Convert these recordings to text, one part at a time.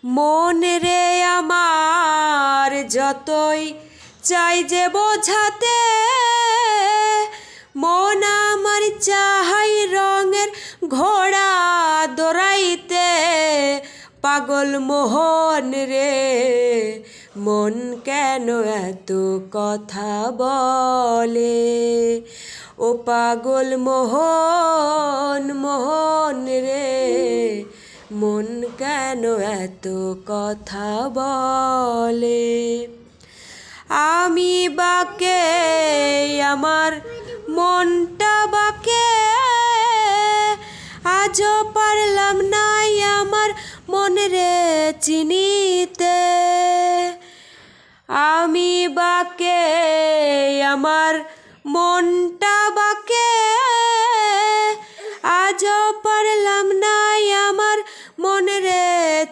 মন রে আমার যতই চাই যে বোঝাতে, মন আমার চাহাই রঙের ঘোড়া দৌড়াইতে। পাগল মোহন রে মন কেন এত কথা বলে, ও পাগল মোহন মোহন রে মন কেন এত কথা বলে। আমি বাকে আমার মনটা বাকে, আজও পারলাম না আমার মন রে চিনিতে। আমি বাকে আমার মনটা বাকে, আজও পারলাম না আমার মন রে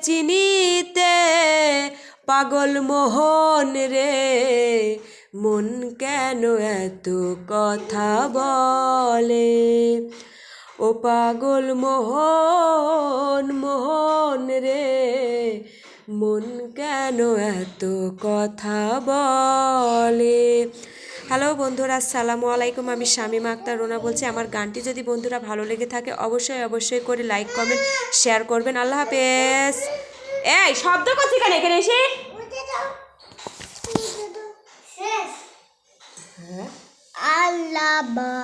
চিনিতে। পাগল মোহন রে মন কেন এত কথা বলে, ও পাগল মোহন মোহন রে মন কেন এত কথা বলে। হ্যালো বন্ধুরা, আসসালামু আলাইকুম। আমি শামীমা আক্তার রুনা বলছি। আমার গানটি যদি বন্ধুরা ভালো লেগে থাকে অবশ্যই করে লাইক কমেন্ট শেয়ার করবেন। আল্লাহ হাফেজ। এই শব্দ করছি কেন এখানে এসে? আল্লাহ।